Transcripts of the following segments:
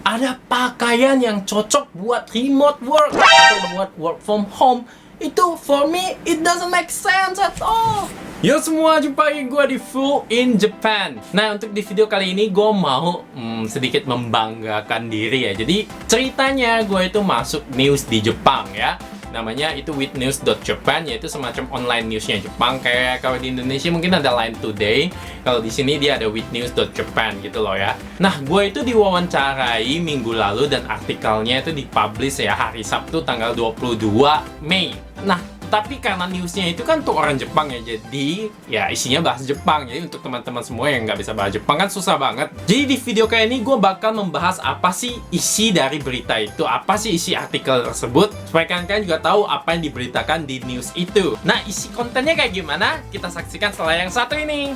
ada pakaian yang cocok buat remote work atau buat work from home. Itu for me, it doesn't make sense at all. Yo semua, jumpa lagi gue di Full in Japan. Nah, untuk di video kali ini gue mau sedikit membanggakan diri ya. Jadi ceritanya gue itu masuk news di Jepang ya. Namanya itu witnews.japan, yaitu semacam online newsnya Jepang. Kayak kalau di Indonesia mungkin ada Line Today, kalau di sini dia ada witnews.japan gitu loh ya. Nah, gue itu diwawancarai minggu lalu dan artikelnya itu dipublish ya hari Sabtu tanggal 22 Mei. Nah, tapi karena newsnya itu kan untuk orang Jepang ya, jadi ya isinya bahasa Jepang. Jadi untuk teman-teman semua yang nggak bisa bahasa Jepang kan susah banget. Jadi di video kali ini gue bakal membahas apa sih isi dari berita itu, apa sih isi artikel tersebut, supaya kalian juga tahu apa yang diberitakan di news itu. Nah, isi kontennya kayak gimana? Kita saksikan setelah yang satu ini.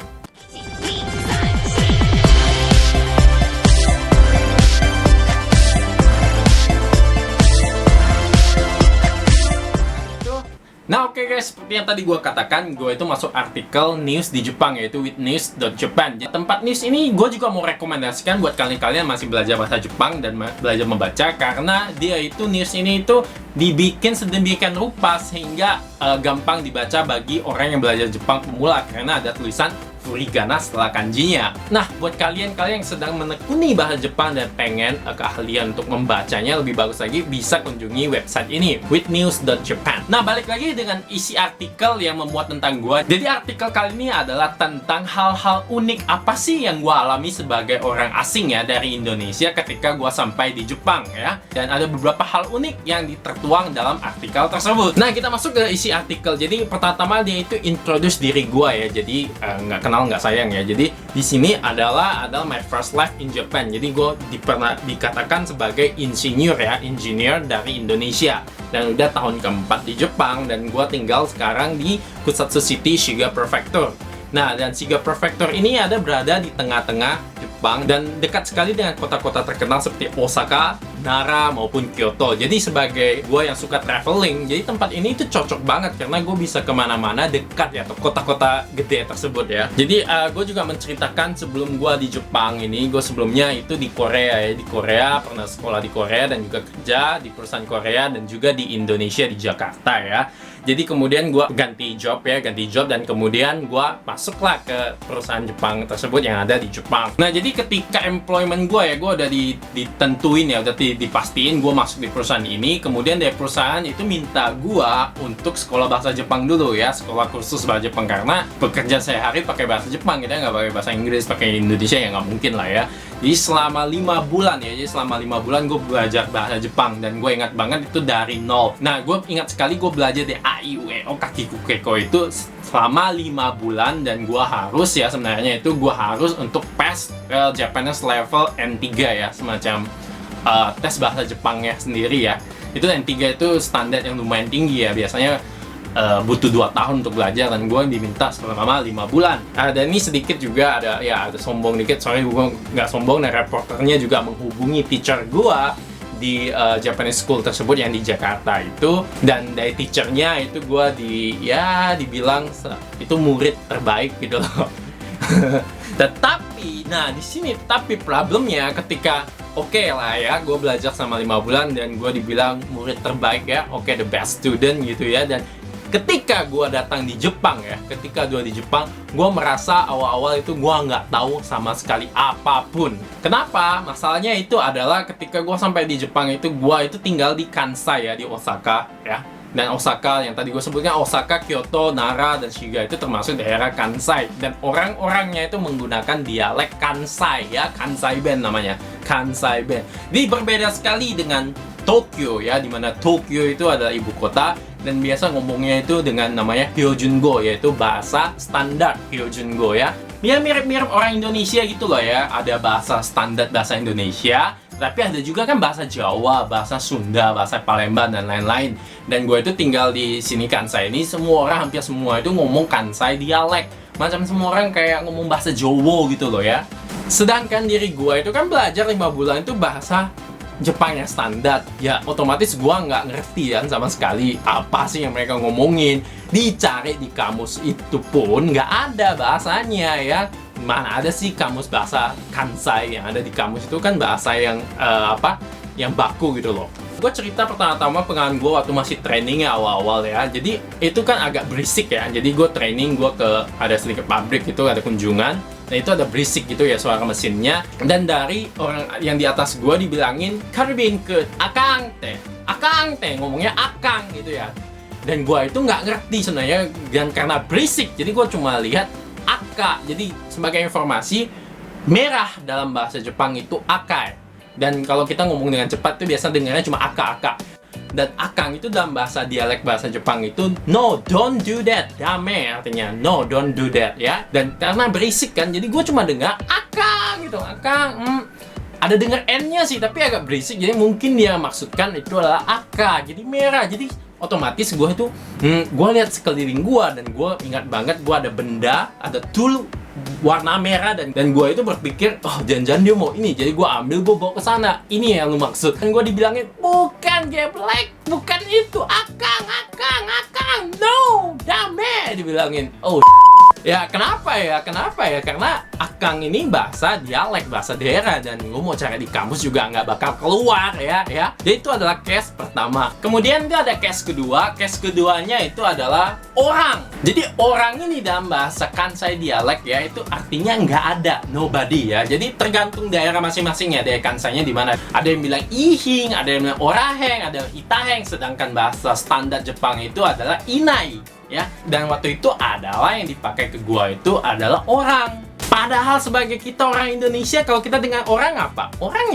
Nah oke guys, seperti yang tadi gue katakan, gue itu masuk artikel news di Jepang, yaitu witnews.japan. Di tempat news ini gue juga mau rekomendasikan buat kalian masih belajar bahasa Jepang dan belajar membaca, karena dia itu news ini itu dibikin sedemikian rupa sehingga gampang dibaca bagi orang yang belajar Jepang pemula, karena ada tulisan furigana setelah kanjinya. Nah, buat kalian yang sedang menekuni bahasa Jepang dan pengen keahlian untuk membacanya lebih bagus lagi, bisa kunjungi website ini, witnews.japan. Nah, balik lagi dengan isi artikel yang memuat tentang gua. Jadi artikel kali ini adalah tentang hal-hal unik apa sih yang gua alami sebagai orang asing ya dari Indonesia ketika gua sampai di Jepang ya. Dan ada beberapa hal unik yang tertuang dalam artikel tersebut. Nah, kita masuk ke isi artikel. Jadi pertama dia itu introduce diri gua ya. Jadi nggak kenal nggak sayang ya. Jadi di sini adalah my first life in Japan. Jadi gue pernah dikatakan sebagai insinyur ya, engineer dari Indonesia, dan udah tahun keempat di Jepang, dan gue tinggal sekarang di Kusatsu City, Shiga Prefecture. Nah, dan Shiga Prefecture ini berada di tengah-tengah Jepang dan dekat sekali dengan kota-kota terkenal seperti Osaka, Nara maupun Kyoto. Jadi sebagai gue yang suka traveling, jadi tempat ini itu cocok banget karena gue bisa kemana-mana dekat ya, atau kota-kota gede tersebut ya. Jadi gue juga menceritakan sebelum gue di Jepang ini, gue sebelumnya itu di Korea ya. Di Korea, pernah sekolah di Korea dan juga kerja di perusahaan Korea, dan juga di Indonesia di Jakarta ya. Jadi kemudian gue ganti job dan kemudian gue masuklah ke perusahaan Jepang tersebut yang ada di Jepang. Nah, jadi ketika employment gue ya, gue udah ditentuin ya, udah dipastiin gue masuk di perusahaan ini. Kemudian dari perusahaan itu minta gue untuk sekolah bahasa Jepang dulu ya, sekolah kursus bahasa Jepang, karena bekerja sehari pakai bahasa Jepang, kita nggak pakai bahasa Inggris, pakai Indonesia ya nggak mungkin lah ya. Jadi selama 5 bulan ya, gue belajar bahasa Jepang, dan gue ingat banget itu dari nol. Nah, gue ingat sekali gue belajar di A, I, U, E, O, Kakiku, Keko itu selama 5 bulan, dan gue harus ya, sebenarnya itu gue harus untuk pass Japanese level N3 ya, semacam tes bahasa Jepangnya sendiri ya. Itu N3 itu standar yang lumayan tinggi ya, biasanya butuh 2 tahun untuk belajar, dan gue diminta selama 5 bulan. Dan ini sedikit juga ada sombong dikit, soalnya gue nggak sombong, dan reporternya juga menghubungi teacher gue di Japanese school tersebut yang di Jakarta itu, dan dari teachernya itu gue dibilang itu murid terbaik gitu loh. Tetapi, nah di sini problemnya ketika oke lah ya, gue belajar selama 5 bulan dan gue dibilang murid terbaik ya, the best student gitu ya. Dan ketika gue datang di Jepang ya, gue merasa awal-awal itu gue nggak tahu sama sekali apapun. Kenapa? Masalahnya itu adalah ketika gue sampai di Jepang itu, gue itu tinggal di Kansai ya, di Osaka ya. Dan Osaka yang tadi gue sebutkan, Osaka, Kyoto, Nara, dan Shiga itu termasuk daerah Kansai. Dan orang-orangnya itu menggunakan dialek Kansai ya, Kansai Ben namanya, Kansai Ben. Jadi berbeda sekali dengan Tokyo ya, dimana Tokyo itu adalah ibu kota, dan biasa ngomongnya itu dengan namanya Hyojungo, yaitu bahasa standar Hyojungo ya. Ya mirip-mirip orang Indonesia gitu loh ya, ada bahasa standar bahasa Indonesia, tapi ada juga kan bahasa Jawa, bahasa Sunda, bahasa Palembang, dan lain-lain. Dan gue itu tinggal di sini Kansai ini, hampir semua itu ngomong Kansai dialek. Macam semua orang kayak ngomong bahasa Jawa gitu loh ya. Sedangkan diri gue itu kan belajar 5 bulan itu bahasa Jepang yang standar, ya otomatis gua nggak ngerti ya sama sekali apa sih yang mereka ngomongin. Dicari di kamus itu pun nggak ada bahasanya ya. mana ada sih kamus bahasa Kansai yang ada di kamus itu kan bahasa yang yang baku gitu loh. Gue cerita pertama-tama pengalaman gue waktu masih training ya awal-awal ya. Jadi itu kan agak berisik ya. Jadi gue training, gue ada sedikit pabrik itu, ada kunjungan. Nah itu ada berisik gitu ya suara mesinnya. Dan dari orang yang di atas gue dibilangin Karbin ke Akang teh ngomongnya Akang gitu ya. Dan gue itu nggak ngerti sebenarnya, dan karena berisik jadi gue cuma lihat Aka. Jadi sebagai informasi, merah dalam bahasa Jepang itu Akai. Dan kalau kita ngomong dengan cepat tuh biasa dengarnya cuma aka. Dan akang itu dalam bahasa dialek bahasa Jepang itu no, don't do that, dame artinya no, don't do that ya. Dan karena berisik kan, jadi gue cuma dengar akang gitu, akang. Ada dengar n-nya sih tapi agak berisik, jadi mungkin dia maksudkan itu adalah aka. Jadi merah, jadi otomatis gue itu gue lihat sekeliling gue dan gue ingat banget gue ada benda, ada tool warna merah, dan gue itu berpikir oh jangan-jangan dia mau ini, jadi gue ambil, gue bawa ke sana, ini yang lu maksud. Dan gue dibilangin bukan geblek, bukan itu, akang, no, dame, dibilangin. Oh ya kenapa ya karena akang ini bahasa dialek, bahasa daerah, dan gue mau cari di kampus juga nggak bakal keluar ya. Jadi itu adalah case pertama. Kemudian dia ada case kedua. Case keduanya itu adalah orang. Jadi orang ini dalam bahasa Kansai dialek ya, itu artinya nggak ada, nobody ya. Jadi tergantung daerah masing-masing ya, daerah Kansainya di mana. Ada yang bilang ihing, ada yang bilang oraheng, ada yang itaheng. Sedangkan bahasa standar Jepang itu adalah inai ya. Dan waktu itu adalah yang dipakai ke gua itu adalah orang. Padahal sebagai kita orang Indonesia, kalau kita dengan orang apa? Orang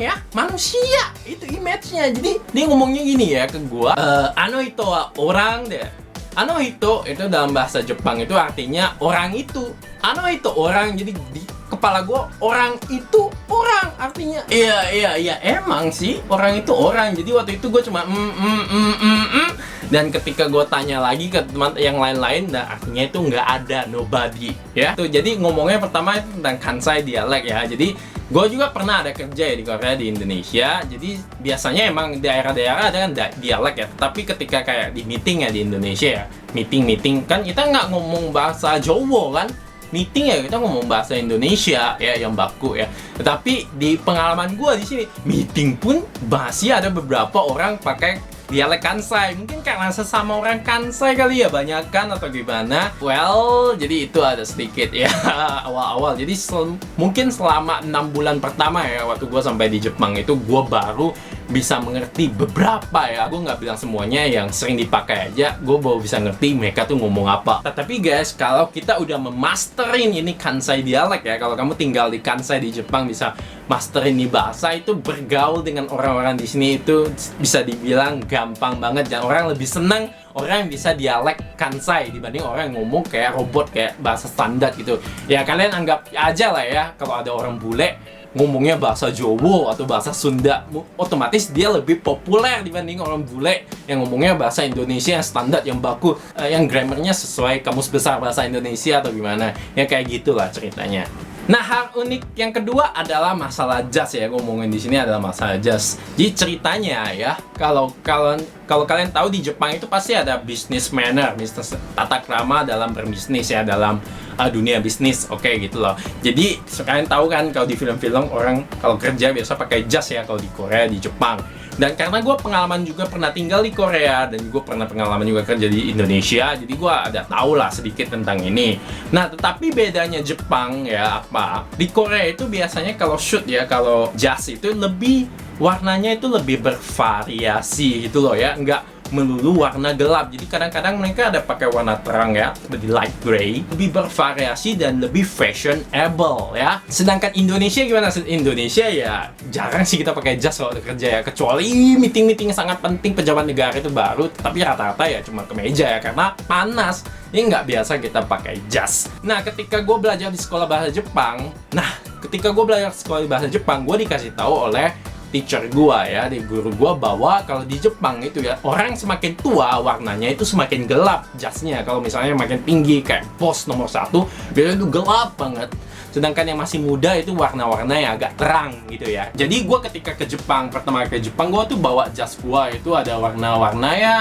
ya, manusia. Itu image-nya. Jadi dia ngomongnya gini ya ke gua, ano hito wa orang deh. Ano hito itu dalam bahasa Jepang itu artinya orang itu. Ano hito orang, jadi di kepala gua orang itu orang artinya. Iya, emang sih orang itu orang. Jadi waktu itu gua cuma dan ketika gue tanya lagi ke teman yang lain-lain, nah artinya itu nggak ada, nobody ya. Tuh, jadi ngomongnya pertama itu tentang Kansai dialek ya. Jadi gue juga pernah ada kerja ya di Korea, di Indonesia. Jadi biasanya emang daerah-daerah ada kan dialek ya. Tapi ketika kayak di meeting ya di Indonesia ya, meeting kan kita nggak ngomong bahasa Jawa kan. Meeting ya kita ngomong bahasa Indonesia ya yang baku ya. Tetapi di pengalaman gue di sini, meeting pun masih ada beberapa orang pakai dialek Kansai. Mungkin karena sesama orang Kansai kali ya, banyakan atau gimana. Well, jadi itu ada sedikit ya awal-awal. Jadi mungkin selama 6 bulan pertama ya waktu gue sampai di Jepang itu, gue baru bisa mengerti beberapa ya. Gue nggak bilang semuanya, yang sering dipakai aja gue baru bisa ngerti mereka tuh ngomong apa. Tapi guys, kalau kita udah memasterin ini Kansai dialek ya, kalau kamu tinggal di Kansai di Jepang bisa masterin ini bahasa, itu bergaul dengan orang-orang di sini itu bisa dibilang gampang banget, dan orang lebih senang orang yang bisa dialek Kansai dibanding orang yang ngomong kayak robot, kayak bahasa standar gitu. Ya kalian anggap aja lah ya, kalau ada orang bule ngomongnya bahasa Jawa atau bahasa Sunda, otomatis dia lebih populer dibanding orang bule yang ngomongnya bahasa Indonesia yang standar, yang baku, yang grammarnya sesuai kamus besar bahasa Indonesia atau gimana. Ya kayak gitulah ceritanya. Nah, hal unik yang kedua adalah masalah jas ya. Ngomongin di sini adalah masalah jas. Jadi ceritanya ya, kalau kalian tahu di Jepang itu pasti ada business manner, bisnis tata krama dalam berbisnis ya, dalam dunia bisnis, oke gitu loh. Jadi kalian tahu kan kalau di film-film orang kalau kerja biasa pakai jas ya, kalau di Korea, di Jepang. Dan karena gue pengalaman juga pernah tinggal di Korea, dan gue pernah pengalaman juga kerja di Indonesia, jadi gue ada tahu lah sedikit tentang ini. Nah, tetapi bedanya Jepang ya apa? Di Korea itu biasanya kalau shoot ya, kalau jas itu lebih warnanya itu lebih bervariasi gitu loh ya, nggak melulu warna gelap. Jadi kadang-kadang mereka ada pakai warna terang ya, seperti light gray, lebih bervariasi dan lebih fashionable ya. Sedangkan Indonesia gimana? Indonesia ya jarang sih kita pakai jas kalau kerja ya, kecuali meeting-meeting sangat penting pejabat negara itu baru, tapi rata-rata ya cuma kemeja ya, karena panas. Ini nggak biasa kita pakai jas. Nah, ketika gue belajar di sekolah bahasa Jepang, gue dikasih tahu oleh teacher gua ya, di guru gua, bahwa kalau di Jepang itu ya, orang semakin tua warnanya itu semakin gelap jasnya. Kalau misalnya makin tinggi kayak bos nomor 1, biasanya itu gelap banget. Sedangkan yang masih muda itu warna-warna yang agak terang gitu ya. Jadi gua ketika ke Jepang, pertama ke Jepang, gua tuh bawa jas gua itu ada warna-warna ya,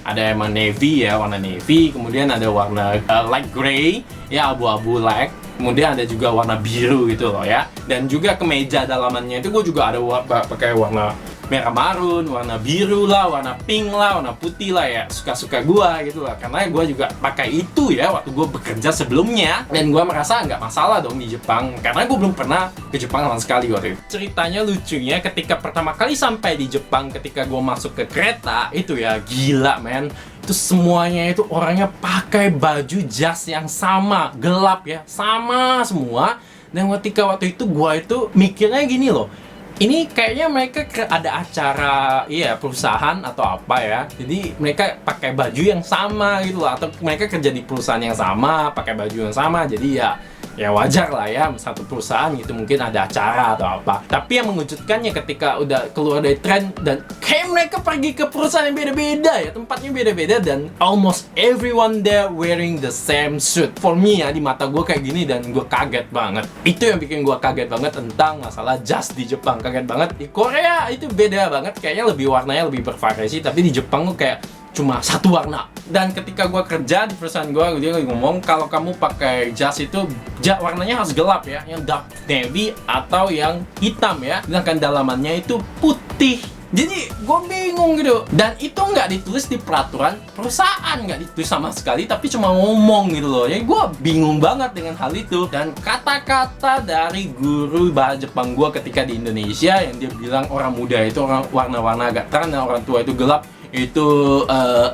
Ada emang navy ya, warna navy, kemudian ada warna light gray ya, abu-abu light. Kemudian ada juga warna biru gitu loh ya. Dan juga kemeja dalamannya itu gue juga ada pakai warna merah marun, warna biru lah, warna pink lah, warna putih lah ya. Suka-suka gue gitu lah. Karena gue juga pakai itu ya waktu gue bekerja sebelumnya. Dan gue merasa nggak masalah dong di Jepang. Karena gue belum pernah ke Jepang sama sekali waktu itu. Ceritanya lucunya ketika pertama kali sampai di Jepang, ketika gue masuk ke kereta, itu ya gila men. Itu semuanya itu orangnya pakai baju jas yang sama, gelap ya, sama semua. Dan ketika waktu itu gue itu mikirnya gini loh, ini kayaknya mereka ada acara perusahaan atau apa ya, jadi mereka pakai baju yang sama gitu loh, atau mereka kerja di perusahaan yang sama pakai baju yang sama, jadi ya wajar lah ya, satu perusahaan gitu mungkin ada acara atau apa. Tapi yang mengejutkannya ketika udah keluar dari tren dan kayak mereka pergi ke perusahaan yang beda-beda ya, tempatnya beda-beda, dan almost everyone there wearing the same suit. For me ya, di mata gue kayak gini dan gue kaget banget. Itu yang bikin gue kaget banget tentang masalah jas di Jepang. Kaget banget. Di Korea itu beda banget, kayaknya lebih warnanya lebih bervariasi, tapi di Jepang tuh kayak cuma satu warna. Dan ketika gue kerja di perusahaan gue, dia ngomong kalau kamu pakai jas itu warnanya harus gelap ya, yang dark navy atau yang hitam ya, sedangkan dalamannya itu putih. Jadi gue bingung gitu, dan itu nggak ditulis di peraturan perusahaan, nggak ditulis sama sekali, tapi cuma ngomong gitu loh. Jadi gue bingung banget dengan hal itu. Dan kata-kata dari guru bahasa Jepang gue ketika di Indonesia, yang dia bilang orang muda itu orang warna-warna agak terang dan orang tua itu gelap, itu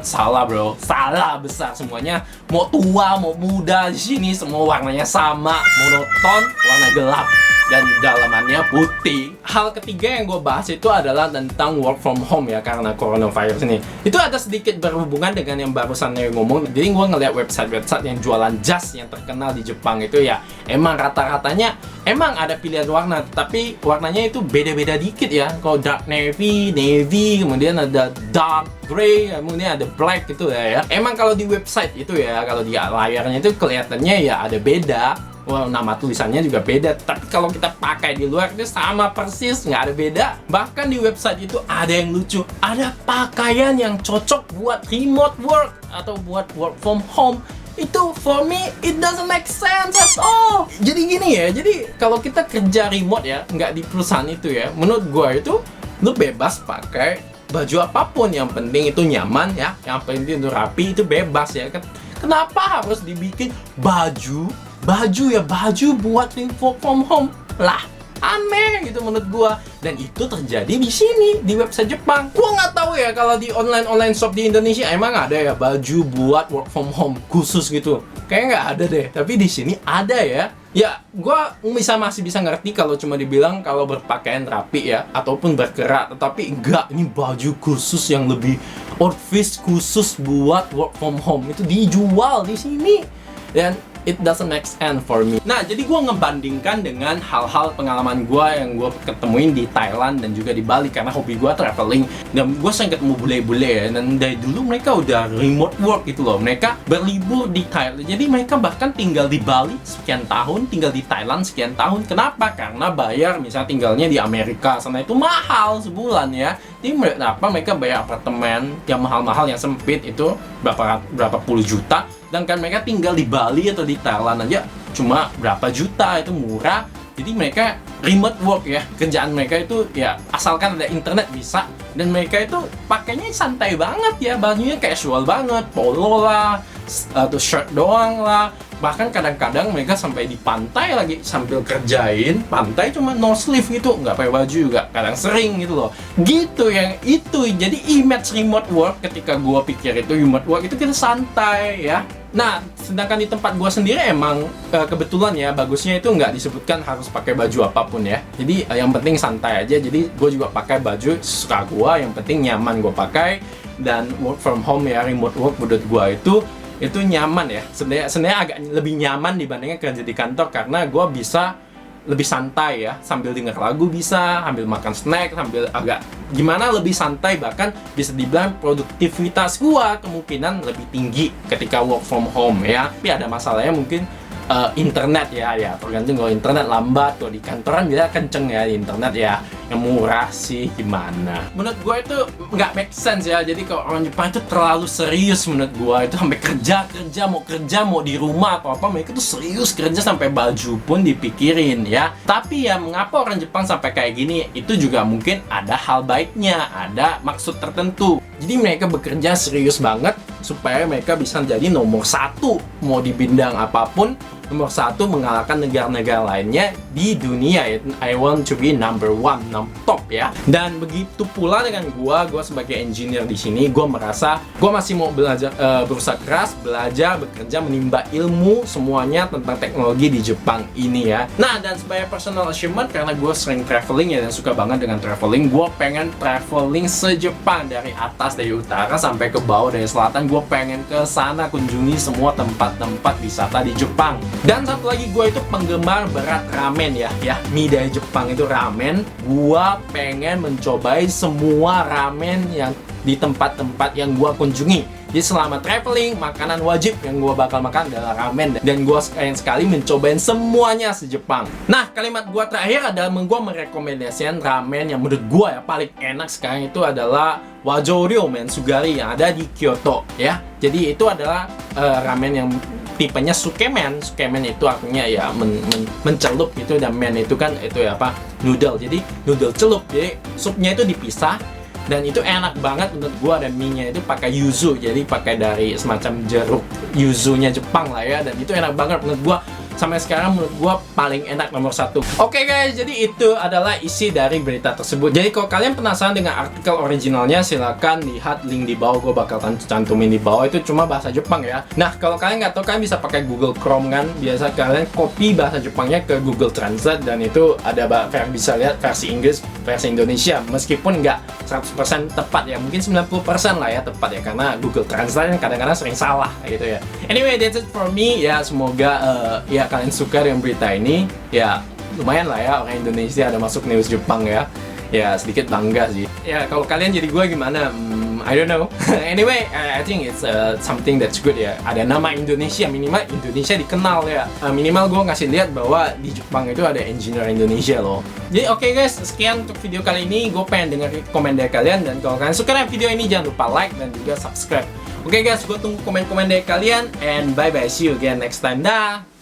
salah bro, salah besar. Semuanya mau tua mau muda di sini semua warnanya sama, monoton, warna gelap dan dalamannya putih. Hal ketiga yang gue bahas itu adalah tentang work from home ya, karena coronavirus ini. Itu ada sedikit berhubungan dengan yang barusan saya ngomong. Jadi gue ngeliat website yang jualan jas yang terkenal di Jepang itu ya, emang rata-ratanya emang ada pilihan warna, tapi warnanya itu beda-beda dikit ya. Kalau dark navy, kemudian ada dark gray, kemudian ada black gitu ya. Emang kalau di website itu ya, kalau di layarnya itu kelihatannya ya ada beda. Wah, nama tulisannya juga beda. Tapi kalau kita pakai di luar itu sama persis, nggak ada beda. Bahkan di website itu ada yang lucu. Ada pakaian yang cocok buat remote work atau buat work from home. Itu for me, it doesn't make sense at all. Jadi gini ya, jadi kalau kita kerja remote ya, nggak di perusahaan itu ya, menurut gue itu, lu bebas pakai baju apapun. Yang penting itu nyaman ya, yang penting itu rapi, itu bebas ya. Kenapa harus dibikin baju buat work from home lah? Aneh gitu menurut gua. Dan itu terjadi di sini, di website Jepang. Gua nggak tahu ya kalau di online shop di Indonesia emang ada ya baju buat work from home khusus gitu. Kayaknya nggak ada deh. Tapi di sini ada ya. Ya, gua masih bisa ngerti kalau cuma dibilang kalau berpakaian rapi ya, ataupun bergerak. Tetapi enggak, ini baju khusus yang lebih outfit khusus buat work from home itu dijual di sini. Dan it doesn't make sense for me. Nah, jadi gue ngebandingkan dengan hal-hal pengalaman gue yang gue ketemuin di Thailand dan juga di Bali, karena hobi gue traveling dan gue sering ketemu bule-bule ya. Dan dari dulu mereka udah remote work gitu loh. Mereka berlibur di Thailand. Jadi mereka bahkan tinggal di Bali sekian tahun, tinggal di Thailand sekian tahun. Kenapa? Karena bayar misalnya tinggalnya di Amerika sana itu mahal sebulan ya. Jadi mereka bayar apartemen yang mahal-mahal, yang sempit itu berapa puluh juta. Dan kan mereka tinggal di Bali atau di Thailand aja cuma berapa juta, itu murah. Jadi mereka remote work ya, kerjaan mereka itu ya asalkan ada internet bisa. Dan mereka itu pakainya santai banget ya, bajunya casual banget, polo lah atau shirt doang lah. Bahkan kadang-kadang mereka sampai di pantai lagi sambil kerjain, pantai cuma no sleeve gitu, nggak pakai baju juga, kadang sering gitu loh. Gitu yang itu, jadi image remote work ketika gua pikir itu remote work itu kita santai ya. Nah, sedangkan di tempat gua sendiri emang kebetulan ya bagusnya itu nggak disebutkan harus pakai baju apapun ya. Jadi yang penting santai aja. Jadi gua juga pakai baju sesuka gua, yang penting nyaman gua pakai. Dan work from home ya, remote work menurut gua itu nyaman ya. Sebenarnya agak lebih nyaman dibandingkan kerja di kantor, karena gue bisa lebih santai ya, sambil denger lagu bisa, sambil makan snack, sambil agak gimana lebih santai. Bahkan bisa dibilang produktivitas gue kemungkinan lebih tinggi ketika work from home ya. Tapi ada masalahnya mungkin internet ya, tergantung. Kalau internet lambat, kalau di kantoran dia kenceng ya, di internet ya yang murah sih gimana. Menurut gue itu nggak make sense ya. Jadi kalau orang Jepang itu terlalu serius menurut gue, itu sampai kerja mau di rumah atau apa, mereka tuh serius kerja sampai baju pun dipikirin ya. Tapi ya mengapa orang Jepang sampai kayak gini, itu juga mungkin ada hal baiknya, ada maksud tertentu. Jadi mereka bekerja serius banget supaya mereka bisa jadi nomor satu, mau di bidang apapun, nomor satu mengalahkan negara-negara lainnya di dunia. I want to be number one, top ya. Dan begitu pula dengan gua sebagai engineer di sini, gua merasa gua masih mau belajar, berusaha keras, belajar, bekerja, menimba ilmu semuanya tentang teknologi di Jepang ini ya. Nah, dan sebagai personal achievement, karena gua sering traveling ya dan suka banget dengan traveling, gua pengen traveling se-Jepang, dari atas, dari utara sampai ke bawah, dari selatan. Gua pengen ke sana, kunjungi semua tempat-tempat wisata di Jepang. Dan satu lagi, gue itu penggemar berat ramen ya, mie dari Jepang itu ramen. Gue pengen mencobai semua ramen yang di tempat-tempat yang gue kunjungi. Jadi selama traveling, makanan wajib yang gue bakal makan adalah ramen. Dan gue pengen sekali mencobain semuanya se-Jepang. Nah, kalimat gue terakhir adalah gue merekomendasikan ramen yang menurut gue ya paling enak sekarang itu adalah Wajoryo Sugari yang ada di Kyoto ya. Jadi itu adalah ramen yang tipenya sukemen. Sukemen itu artinya ya mencelup gitu, dan men itu kan itu ya apa, noodle. Jadi noodle celup. Jadi supnya itu dipisah. Dan itu enak banget menurut gua, dan mie-nya itu pakai yuzu, jadi pakai dari semacam jeruk yuzunya Jepang lah ya, dan itu enak banget menurut gua. Sampai sekarang menurut gua paling enak nomor satu. Oke guys, jadi itu adalah isi dari berita tersebut. Jadi kalau kalian penasaran dengan artikel originalnya, silakan lihat link di bawah. Gua bakal cantumin di bawah, itu cuma bahasa Jepang ya. Nah, kalau kalian nggak tahu, kalian bisa pakai Google Chrome kan. Biasa kalian copy bahasa Jepangnya ke Google Translate, dan itu ada bisa lihat versi Inggris, versi Indonesia. Meskipun nggak 100% tepat ya, mungkin 90% lah ya tepat ya, karena Google Translate kadang-kadang sering salah gitu ya. Anyway, that's it for me ya. Semoga ya kalian suka dengan berita ini ya. Lumayan lah ya, orang Indonesia ada masuk news Jepang ya. Ya sedikit bangga sih ya. Kalau kalian jadi gue gimana? I don't know. Anyway, I think it's something that's good ya. Ada nama Indonesia, minimal Indonesia dikenal ya. Minimal gue ngasih lihat bahwa di Jepang itu ada engineer Indonesia loh. Jadi oke guys, sekian untuk video kali ini. Gue pengen denger komen dari kalian, dan kalau kalian suka dengan video ini jangan lupa like dan juga subscribe. Oke guys, gue tunggu komen-komen dari kalian, and bye bye, see you again next time, dah.